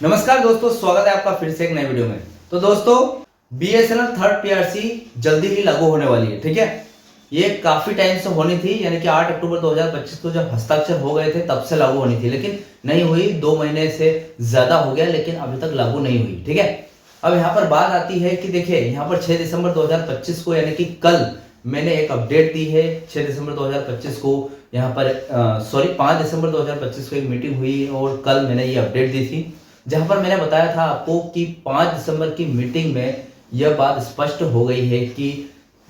नमस्कार दोस्तों, स्वागत है आपका फिर से एक नए वीडियो में। तो दोस्तों, बीएसएनएल थर्ड पीआरसी जल्दी ही लागू होने वाली है। ठीक है, ये काफी टाइम से होनी थी, यानी कि 8 अक्टूबर 2025 को जब हस्ताक्षर हो गए थे तब से लागू होनी थी, लेकिन नहीं हुई। 2 महीने से ज्यादा हो गया लेकिन अभी तक लागू नहीं हुई। ठीक है, अब यहाँ पर बात आती है कि देखिए, यहाँ पर 6 दिसंबर 2025 को यानी कि कल मैंने एक अपडेट दी है। 6 दिसंबर 2025 को यहाँ पर 5 दिसंबर 2025 को एक मीटिंग हुई और कल मैंने ये अपडेट दी थी, जहां पर मैंने बताया था आपको कि 5 दिसंबर की मीटिंग में यह बात स्पष्ट हो गई है कि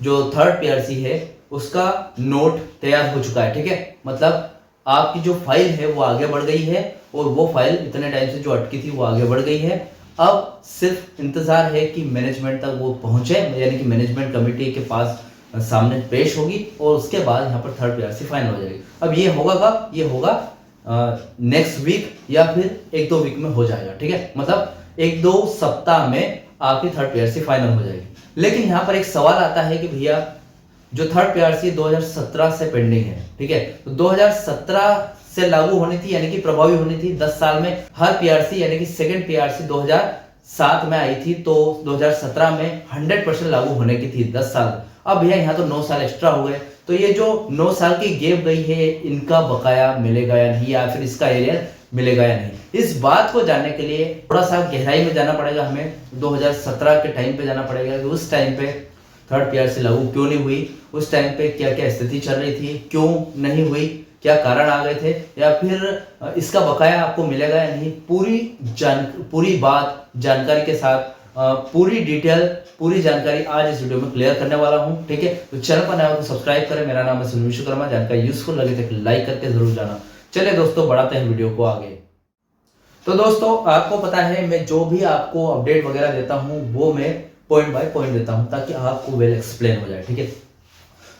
जो थर्ड पीआरसी है उसका नोट तैयार हो चुका है। ठीक है, मतलब आपकी जो फाइल है वो आगे बढ़ गई है और वो फाइल इतने टाइम से जो अटकी थी वो आगे बढ़ गई है। अब सिर्फ इंतजार है कि मैनेजमेंट तक वो पहुंचे, यानी कि मैनेजमेंट कमेटी के पास सामने पेश होगी और उसके बाद यहाँ पर थर्ड पीआरसी फाइनल हो जाएगी। अब ये होगा कब? ये होगा नेक्स्ट वीक या फिर 1-2 वीक में हो जाएगा। ठीक है, मतलब 1-2 सप्ताह में आपकी थर्ड पीआरसी फाइनल हो जाएगी। लेकिन यहाँ पर एक सवाल आता है कि भैया, जो थर्ड पीआरसी 2017 से पेंडिंग है, ठीक है, तो 2017 से लागू होनी थी, यानी कि प्रभावी होनी थी 10 साल में हर पीआरसी, यानी कि सेकंड पीआरसी 2007 में आई थी, तो 2017 में 100% लागू होने की थी 10 साल। अब भैया यहाँ तो 9 साल एक्स्ट्रा हो गए, तो ये जो 9 साल की गैप गई है, इनका बकाया मिलेगा या नहीं, या फिर इसका एरियर मिलेगा या नहीं, इस बात को जानने के लिए थोड़ा सा गहराई में जाना पड़ेगा। हमें 2017 के टाइम पे जाना पड़ेगा कि उस टाइम पे थर्ड पीआरसी लागू क्यों नहीं हुई, उस टाइम पे क्या क्या स्थिति चल रही थी, क्यों नहीं हुई, क्या कारण आ गए थे, या फिर इसका बकाया आपको मिलेगा या नहीं। पूरी बात जानकारी के साथ, पूरी डिटेल, पूरी जानकारी आज इस वीडियो में क्लियर करने वाला हूं। ठीक है, तो चैनल पर नया हो तो सब्सक्राइब करें। मेरा नाम है सुनील विश्वकर्मा। जानकारी यूजफुल लगे तो लाइक करके जरूर जाना। चलिए दोस्तों, बढ़ाते हैं वीडियो को आगे। तो दोस्तों, आपको पता है मैं जो भी आपको अपडेट वगैरह देता हूं वो मैं पॉइंट बाय पॉइंट देता हूं ताकि आपको वेल एक्सप्लेन हो जाए। ठीक है,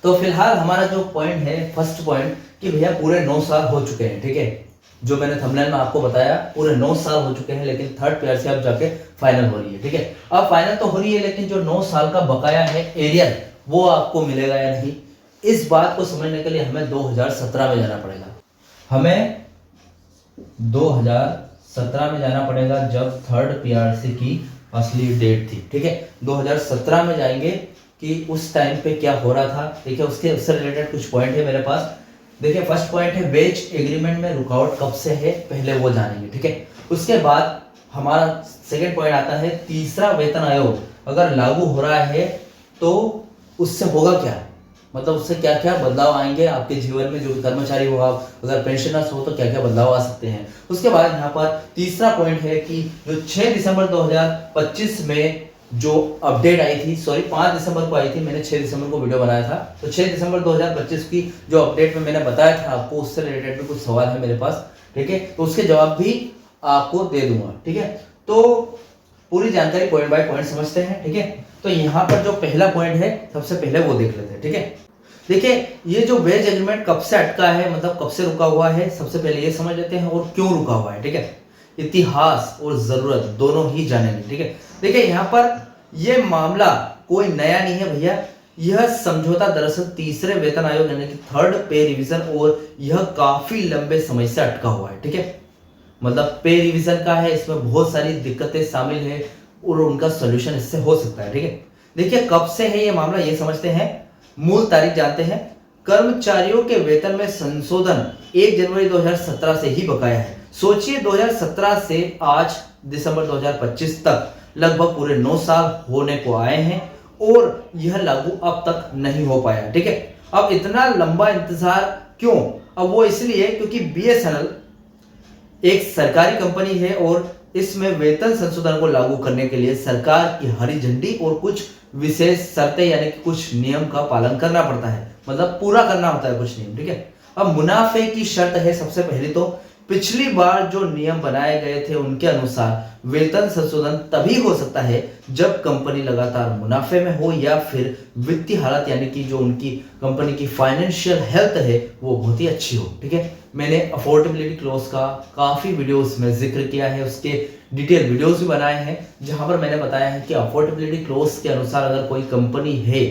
तो फिलहाल हमारा जो पॉइंट है, फर्स्ट पॉइंट, कि भैया पूरे 9 साल हो चुके हैं। ठीक है, जो मैंने थंबनेल में आपको बताया, पूरे 9 साल हो चुके हैं, लेकिन थर्ड पीआरसी अब जाके फाइनल हो रही है। ठीक है, अब फाइनल तो हो रही है, लेकिन जो 9 साल का बकाया है एरियर, वो आपको मिलेगा या नहीं, इस बात को समझने के लिए हमें 2017 में जाना पड़ेगा। हमें 2017 में जाना पड़ेगा, जब थर्ड पीआरसी की असली डेट थी। ठीक है, 2017 में जाएंगे कि उस टाइम पे क्या हो रहा था। देखिए, उससे रिलेटेड कुछ पॉइंट है मेरे पास। देखिए, फर्स्ट पॉइंट है वेज एग्रीमेंट में रुकावट कब से है, पहले वो जानेंगे। ठीक है, उसके बाद हमारा सेकंड पॉइंट आता है तीसरा वेतन आयोग अगर लागू हो रहा है तो उससे होगा क्या, मतलब उससे क्या क्या बदलाव आएंगे आपके जीवन में। जो कर्मचारी हो आप, अगर पेंशनर्स हो तो क्या क्या बदलाव आ सकते हैं। उसके बाद यहाँ पर तीसरा पॉइंट है कि जो 6 दिसंबर 2025 में जो अपडेट आई थी, 5 दिसंबर को आई थी, मैंने 6 दिसंबर को वीडियो बनाया था, तो 6 दिसंबर 2025 की जो अपडेट में मैंने बताया था आपको, उससे रिलेटेड भी कुछ सवाल है मेरे पास। ठीक है, तो उसके जवाब भी आपको दे दूंगा। ठीक है, तो पूरी जानकारी पॉइंट बाय पॉइंट समझते हैं। ठीक है, तो यहाँ पर जो पहला पॉइंट है सबसे पहले वो देख लेते हैं। ठीक है, देखिए, ये जो वेज एग्रीमेंट कब से अटका है, मतलब कब से रुका हुआ है, सबसे पहले ये समझ लेते हैं, और क्यों रुका हुआ है। ठीक है, इतिहास और जरूरत दोनों ही जानेंगे। ठीक है, देखिए, यहाँ पर यह मामला कोई नया नहीं है भैया। यह समझौता दरअसल तीसरे वेतन आयोग यानी कि थर्ड पे रिवीजन, और यह काफी लंबे समय से अटका हुआ है। ठीक है, मतलब पे रिवीजन का है, इसमें बहुत सारी दिक्कतें शामिल है और उनका सोल्यूशन इससे हो सकता है। ठीक है, देखिए, कब से है ये मामला ये समझते हैं। मूल तारीख जानते हैं। कर्मचारियों के वेतन में संशोधन 1 जनवरी 2017 से ही बकाया है। सोचिए, 2017 से आज दिसंबर 2025 तक लगभग पूरे 9 साल होने को आए हैं और यह लागू अब तक नहीं हो पाया। ठीक है, अब इतना लंबा इंतजार क्यों? अब वो इसलिए क्योंकि बीएसएनएल एक सरकारी कंपनी है और इसमें वेतन संशोधन को लागू करने के लिए सरकार की हरी झंडी और कुछ विशेष शर्तें, यानी कि कुछ नियम का पालन करना पड़ता है, मतलब पूरा करना होता है कुछ नियम। ठीक है, अब मुनाफे की शर्त है सबसे पहले तो। पिछली बार जो नियम बनाए गए थे उनके अनुसार वेतन संशोधन तभी हो सकता है जब कंपनी लगातार मुनाफे में हो या फिर वित्तीय हालत, यानी कि जो उनकी कंपनी की फाइनेंशियल हेल्थ है वो बहुत ही अच्छी हो। ठीक है, मैंने अफोर्डेबिलिटी क्लॉज का काफी वीडियोस में जिक्र किया है, उसके डिटेल वीडियोस भी बनाए हैं, जहां पर मैंने बताया है कि अफोर्डेबिलिटी क्लॉज के अनुसार अगर कोई कंपनी है,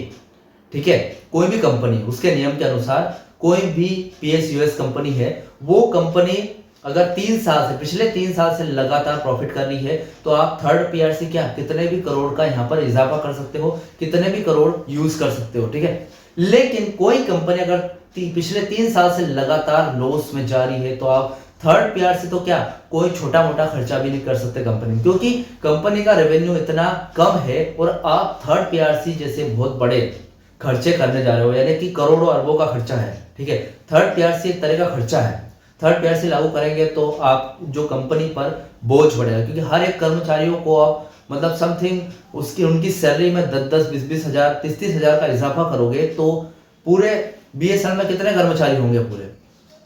ठीक है, कोई भी कंपनी, उसके नियम के अनुसार कोई भी पीएसयूएस कंपनी है, वो कंपनी अगर 3 साल से, पिछले 3 साल से लगातार प्रॉफिट कर रही है, तो आप थर्ड पीआरसी क्या कितने भी करोड़ का यहाँ पर इजाफा कर सकते हो, कितने भी करोड़ यूज कर सकते हो, ठीक है। लेकिन कोई कंपनी अगर पिछले 3 साल से लगातार लॉस में जा रही है, तो आप थर्ड पीआरसी तो क्या कोई छोटा मोटा खर्चा भी नहीं कर सकते कंपनी में, क्योंकि कंपनी का रेवेन्यू इतना कम है और आप थर्ड पीआरसी जैसे बहुत बड़े खर्चे करने जा रहे हो, यानी कि करोड़ों अरबों का खर्चा है, ठीक है। थर्ड पीआरसी एक तरह का खर्चा है। थर्ड पीआरसी लागू करेंगे तो आप जो कंपनी पर बोझ बढ़ेगा, क्योंकि हर एक कर्मचारियों को आप मतलब समथिंग उसकी उनकी सैलरी में 10-10, 20-20 हजार, 30-30 हजार का इजाफा करोगे, तो पूरे बीएसएनएल में कितने कर्मचारी होंगे, पूरे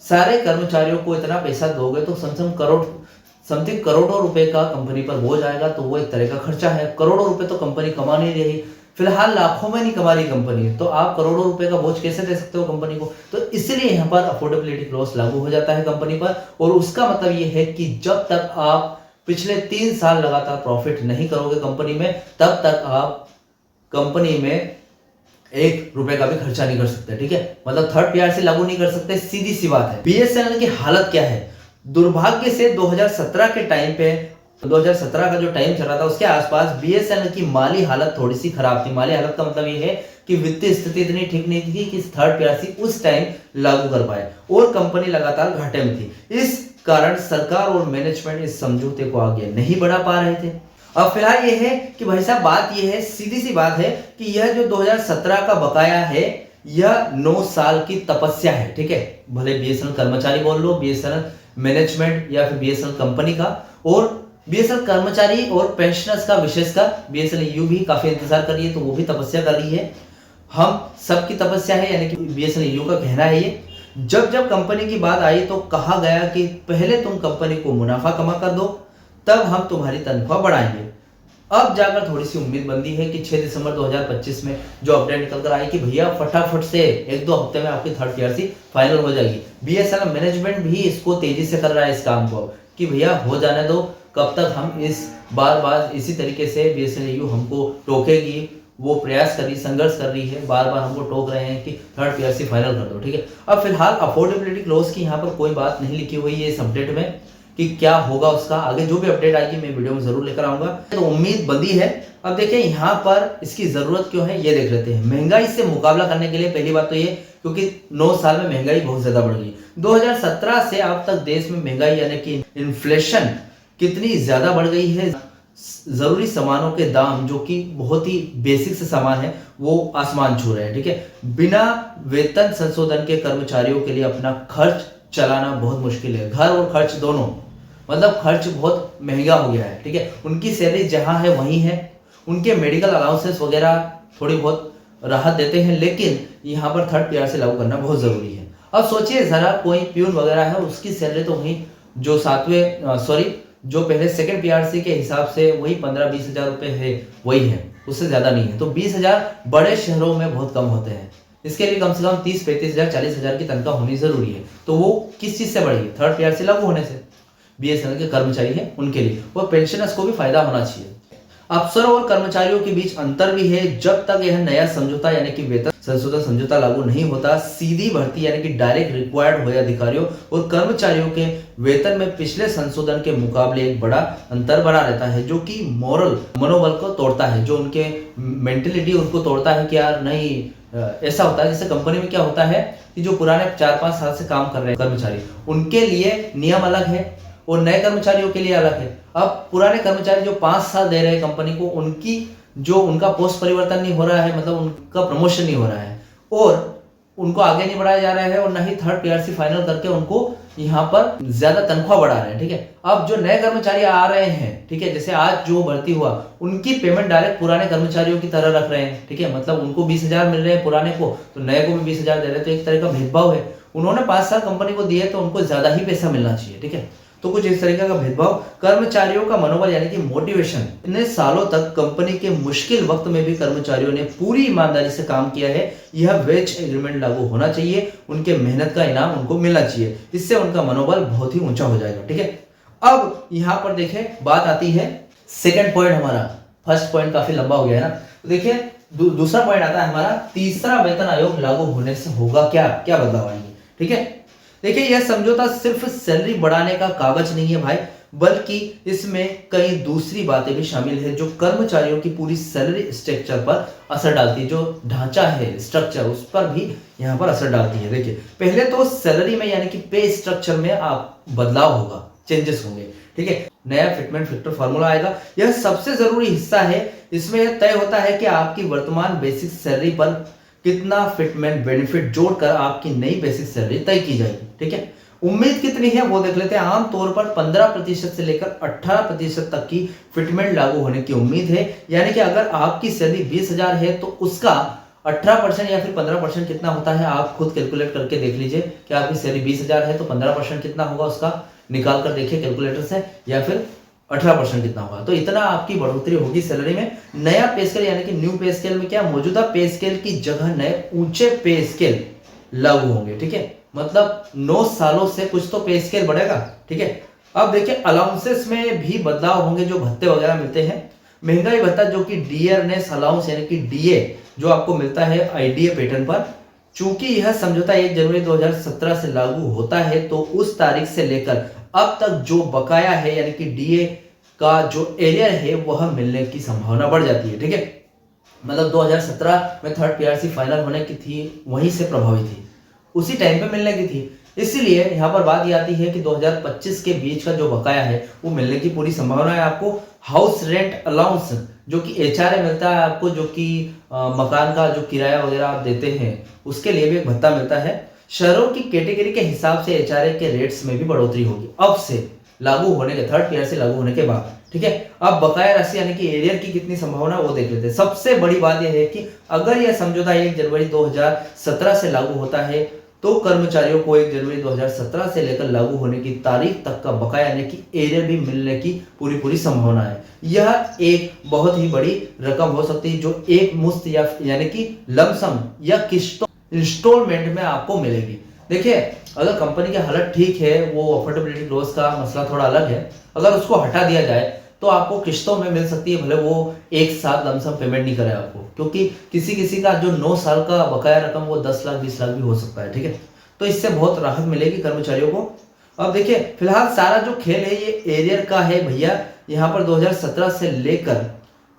सारे कर्मचारियों को इतना पैसा दोगे तो समथिंग करोड़ों रुपए का कंपनी पर बोझ आएगा। तो वो एक तरह का खर्चा है। करोड़ों रुपए तो कंपनी कमा नहीं रही, फिलहाल लाखों में नहीं कमा रही कंपनी, तो आप करोड़ों रुपए का बोझ कैसे दे सकते हो कंपनी को। तो इसलिए यहाँ पर अफोर्डेबिलिटी क्लॉज लागू हो जाता है कंपनी पर, और उसका मतलब ये है कि जब तक आप पिछले 3 साल लगातार प्रॉफिट नहीं करोगे कंपनी में, तब तक आप कंपनी में 1 रुपए का भी खर्चा नहीं कर सकते, ठीक है। मतलब थर्ड पीआरसी लागू नहीं कर सकते, सीधी सी बात है। बीएसएनएल की हालत क्या है, दुर्भाग्य से 2017 के टाइम पे, 2017 का जो टाइम चल रहा था उसके आसपास बीएसएनएल की माली हालत थोड़ी सी खराब थी। माली हालत का मतलब ये है कि वित्तीय स्थिति इतनी ठीक नहीं थी कि थर्ड पीआरसी उस टाइम लागू कर पाए, और कंपनी लगातार घाटे में थी। इस कारण सरकार और मैनेजमेंट इस समझौते को आगे नहीं बढ़ा पा रहे थे। अब फिलहाल ये है कि भाई साहब बात ये है, सीधी सी बात है कि यह जो 2017 का बकाया है, यह 9 साल की तपस्या है, ठीक है। भले बीएसएनएल कर्मचारी बोल लो, बीएसएनएल मैनेजमेंट या फिर बीएसएनएल कंपनी का, और बीएसएनएल कर्मचारी और पेंशनर्स का विशेषकर बीएसएनएल यू भी काफी इंतजार कर रही है, तो वो भी तपस्या कर रही है। हम सबकी तपस्या है, यानी कि बीएसएनएल यू का कहना है ये। जब कंपनी की बात आई तो कहा गया कि पहले तुम कंपनी को मुनाफा कमा कर दो, तब हम तुम्हारी तनख्वाह बढ़ाएंगे। अब जाकर थोड़ी सी उम्मीद बंदी है कि 6 दिसंबर 2025 में जो अपडेट निकल कर आई कि भैया फटाफट से 1-2 हफ्ते में आपकी थर्ड पीआरसी फाइनल हो जाएगी। बीएसएनएल मैनेजमेंट भी इसको तेजी से कर रहा है इस काम को कि भैया हो जाने दो, कब तक हम इस बार इसी तरीके से बीएसएनएल यू हमको टोकेगी, वो प्रयास कर रही, संघर्ष कर रही है, बार हमको टोक रहे हैं कि थर्ड पीआरसी फाइनल कर दो, ठीक है। अब फिलहाल अफोर्डेबिलिटी क्लॉज की यहाँ पर कोई बात नहीं लिखी हुई है इस अपडेट में कि क्या होगा उसका। आगे जो भी अपडेट आएगी मैं वीडियो में जरूर लेकर आऊंगा, तो उम्मीद बंदी है। अब देखिए यहाँ पर इसकी जरूरत क्यों है ये देख लेते हैं। महंगाई से मुकाबला करने के लिए पहली बात तो ये, क्योंकि 9 साल में महंगाई बहुत ज्यादा बढ़ गई। 2017 से अब तक देश में महंगाई यानी कि इन्फ्लेशन कितनी ज्यादा बढ़ गई है। जरूरी सामानों के दाम जो कि बहुत ही बेसिक से सामान है वो आसमान छू रहे हैं, ठीक है। बिना वेतन संशोधन के कर्मचारियों के लिए अपना खर्च चलाना बहुत मुश्किल है, घर और खर्च दोनों, मतलब खर्च बहुत महंगा हो गया है, ठीक है। उनकी सैलरी जहां है वहीं है, उनके मेडिकल अलाउंसेस वगैरह थोड़ी बहुत राहत देते हैं, लेकिन यहाँ पर थर्ड पीआरसी लागू करना बहुत जरूरी है। अब सोचिए जरा, कोई प्यून वगैरह है उसकी सैलरी तो वही जो पहले सेकंड पीआरसी के हिसाब से वही 15-20 हजार रुपए है, वही है, उससे ज्यादा नहीं है। तो 20 हजार बड़े शहरों में बहुत कम होते हैं, इसके लिए कम से कम 30-35 हजार 40 हजार की तनख्वाह होनी जरूरी है। तो वो किस चीज से बढ़ेगी, थर्ड पीआरसी लागू होने से। बीएसएनएल के कर्मचारी है उनके लिए, और पेंशनर्स को भी फायदा होना चाहिए। अफसरों और कर्मचारियों के बीच अंतर भी है। जब तक यह नया समझौता यानी कि वेतन संशोधन समझौता लागू नहीं होता, सीधी भर्ती यानी कि डायरेक्ट रिक्वायर्ड हुए अधिकारियों और कर्मचारियों के वेतन में पिछले संशोधन के मुकाबले एक बड़ा अंतर बना रहता है, जो कि मोरल मनोबल को तोड़ता है, जो उनके मेंटेलिटी उनको तोड़ता है कि यार नहीं, ऐसा होता है जैसे कंपनी में क्या होता है कि जो पुराने 4-5 साल से काम कर रहे हैं कर्मचारी, उनके लिए नियम अलग है और नए कर्मचारियों के लिए अलग है। अब पुराने कर्मचारी जो 5 साल दे रहे हैं कंपनी को, उनका पोस्ट परिवर्तन नहीं हो रहा है, मतलब उनका प्रमोशन नहीं हो रहा है, और उनको आगे नहीं बढ़ाया जा रहा है, और ना ही थर्ड पीआरसी फाइनल करके उनको यहाँ पर ज्यादा तनख्वाह बढ़ा रहे हैं, ठीक है। अब जो नए कर्मचारी आ रहे हैं, ठीक है, जैसे आज जो भर्ती हुआ, उनकी पेमेंट डायरेक्ट पुराने कर्मचारियों की तरह रख रहे हैं, ठीक है। मतलब उनको 20 हजार मिल रहे हैं पुराने को, तो नए को भी 20 हजार दे रहे हैं, तो एक तरह का भेदभाव है। उन्होंने 5 साल कंपनी को दिए तो उनको ज्यादा ही पैसा मिलना चाहिए, ठीक है। तो कुछ इस तरीके का भेदभाव। कर्मचारियों का मनोबल यानी कि मोटिवेशन, इतने सालों तक कंपनी के मुश्किल वक्त में भी कर्मचारियों ने पूरी ईमानदारी से काम किया है। यह वेज एग्रीमेंट लागू होना चाहिए, उनके मेहनत का इनाम उनको मिलना चाहिए, इससे उनका मनोबल बहुत ही ऊंचा हो जाएगा, ठीक है। अब यहाँ पर देखें, बात आती है सेकंड पॉइंट हमारा। फर्स्ट पॉइंट काफी लंबा हो गया है ना, तो देखिए दूसरा पॉइंट आता है हमारा, तीसरा वेतन आयोग लागू होने से होगा क्या, क्या बदलाव आएंगे, ठीक है। देखिए यह समझौता सिर्फ सैलरी बढ़ाने का कागज नहीं है भाई, बल्कि इसमें कई दूसरी बातें भी शामिल है जो कर्मचारियों की पूरी सैलरी स्ट्रक्चर पर असर डालती है। जो ढांचा है स्ट्रक्चर उस पर भी यहाँ पर असर डालती है। देखिए पहले तो सैलरी में यानी कि पे स्ट्रक्चर में आप बदलाव होगा, चेंजेस होंगे, ठीक है। नया फिटमेंट फैक्टर फॉर्मूला आएगा, यह सबसे जरूरी हिस्सा है। इसमें यह तय होता है कि आपकी वर्तमान बेसिक सैलरी पर कितना फिटमेंट बेनिफिट जोड़कर आपकी नई बेसिक सैलरी तय की जाएगी, ठीक है। उम्मीद कितनी है वो देख लेते हैं। आमतौर पर 15% से लेकर 18% तक की फिटमेंट लागू होने की उम्मीद है। यानी कि अगर आपकी सैलरी 20,000 है तो उसका 18% या फिर 15% कितना होता है आप खुद कैलकुलेट करके देख लीजिए कि आपकी सैलरी 20,000 है तो 15% कितना होगा उसका निकाल कर देखिए कैलकुलेटर से, या फिर 18% कितना होगा। तो इतना आपकी बढ़ोतरी होगी सैलरी में। नया पे स्केल यानी कि न्यू पे स्केल में क्या मौजूदा पे स्केल की जगह नए ऊंचे पे स्केल लागू होंगे, ठीक है। मतलब 9 सालों से कुछ तो पे स्केल बढ़ेगा, ठीक है। अब देखिए अलाउंसेस में भी बदलाव होंगे, जो भत्ते वगैरह मिलते हैं। महंगाई भत्ता जो कि डियरनेस अलाउंस यानी कि डीए जो आपको मिलता है आईडीए पैटर्न पर, चूंकि यह समझौता 1 जनवरी 2017 से लागू होता है तो उस तारीख से लेकर अब तक जो बकाया है यानी कि डीए का जो एरियर है वह मिलने की संभावना बढ़ जाती है, ठीक है। मतलब 2017 में थर्ड पीआरसी फाइनल होने की थी, वहीं से प्रभावित थी, उसी टाइम पे मिलने की थी। इसलिए यहाँ पर बात ये आती है कि 2025 के बीच का जो बकाया है वो मिलने की पूरी संभावना है। आपको हाउस रेंट अलाउंस जो कि एचआरए मिलता है आपको, जो कि मकान का जो किराया वगैरह आप देते हैं उसके लिए भी एक भत्ता मिलता है। शहरों की कैटेगरी के हिसाब से एचआरए के रेट्स में भी बढ़ोतरी होगी अब से लागू होने के, थर्ड पीआरसी लागू होने के बाद, ठीक है। अब बकाया राशि यानी कि एरियर की कितनी संभावना वो देख लेते हैं। सबसे बड़ी बात यह है कि अगर यह समझौता 1 जनवरी 2017 से लागू होता है तो कर्मचारियों को 1 जनवरी 2017 से लेकर लागू होने की तारीख तक का बकाया यानी कि एरियर भी मिलने की पूरी संभावना है। यह एक बहुत ही बड़ी रकम हो सकती है जो एक मुश्त या यानी कि लमसम या किस्तों इंस्टॉलमेंट में आपको मिलेगी। देखिए अगर कंपनी की हालत ठीक है, वो अफोर्डेबिलिटी क्लोज का मसला थोड़ा अलग है, अगर उसको हटा दिया जाए तो आपको किस्तों में मिल सकती है, भले वो एक साथ लमसम पेमेंट नहीं करे आपको, क्योंकि किसी का जो 9 साल का बकाया रकम वो 10 लाख 20 लाख भी हो सकता है, ठीक है। तो इससे बहुत राहत मिलेगी कर्मचारियों को। अब देखिए फिलहाल सारा जो खेल है ये एरियर का है भैया। यहाँ पर 2017 से लेकर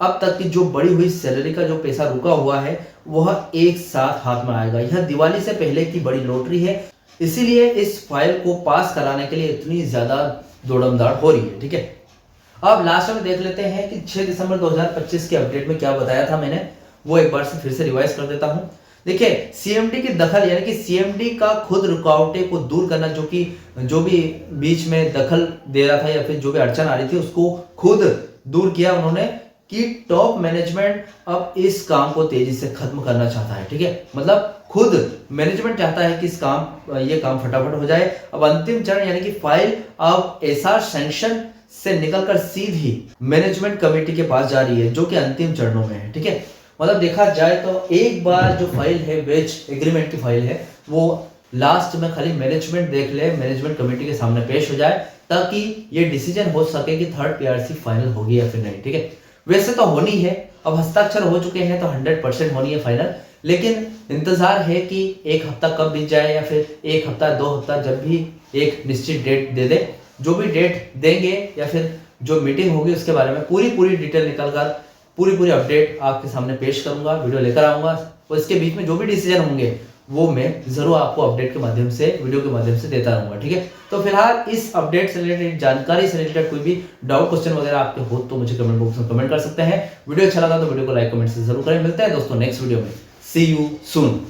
अब तक की जो बढ़ी हुई सैलरी का जो पैसा रुका हुआ है वह एक साथ हाथ में आएगा। यह दिवाली से पहले की बड़ी लॉटरी है, इसीलिए इस फाइल को पास कराने के लिए इतनी ज्यादा दौड़मदाड़ हो रही है, ठीक है। अब लास्ट में देख लेते हैं कि 6 दिसंबर 2025 के अपडेट में क्या बताया था मैंने, वो एक बार से फिर से रिवाइज कर देता हूं। देखिए सीएमडी की दखल यानी कि सीएमडी का खुद रुकावटें को दूर करना, जो भी बीच में दखल दे रहा था या फिर जो भी अड़चन आ रही थी उसको खुद दूर किया उन्होंने, कि टॉप मैनेजमेंट अब इस काम को तेजी से खत्म करना चाहता है, ठीक है। मतलब खुद मैनेजमेंट चाहता है कि ये काम फटाफट हो जाए। अब अंतिम चरण यानी कि फाइल अब एसआर सैंक्शन से निकलकर सीधी मैनेजमेंट कमेटी के पास जा रही है, जो कि अंतिम चरणों में है, ठीक है। मतलब देखा जाए तो एक बार जो फाइल है वेज एग्रीमेंट की फाइल है वो लास्ट में खाली मैनेजमेंट देख ले, मैनेजमेंट कमेटी के सामने पेश हो जाए, ताकि ये डिसीजन हो सके कि थर्ड पीआरसी फाइनल होगी या फिर नहीं, ठीक है। वैसे तो होनी है, अब हस्ताक्षर हो चुके हैं तो 100% होनी है फाइनल, लेकिन इंतजार है कि एक हफ्ता कब बीत जाए या फिर एक हफ्ता 2 हफ्ता, जब भी एक निश्चित डेट दे दे, जो भी डेट देंगे या फिर जो मीटिंग होगी उसके बारे में पूरी डिटेल निकलकर पूरी अपडेट आपके सामने पेश करूंगा, वीडियो लेकर आऊंगा। और इसके बीच में जो भी डिसीजन होंगे वो मैं जरूर आपको अपडेट के माध्यम से, वीडियो के माध्यम से देता रहूंगा, ठीक है। तो फिलहाल इस अपडेट से रिलेटेड, जानकारी से रिलेटेड कोई भी डाउट क्वेश्चन वगैरह आपके हो तो मुझे कमेंट बॉक्स में कमेंट कर सकते हैं। वीडियो अच्छा लगा तो वीडियो को लाइक कमेंट से जरूर करें। मिलते हैं दोस्तों नेक्स्ट वीडियो में। सी यू सून।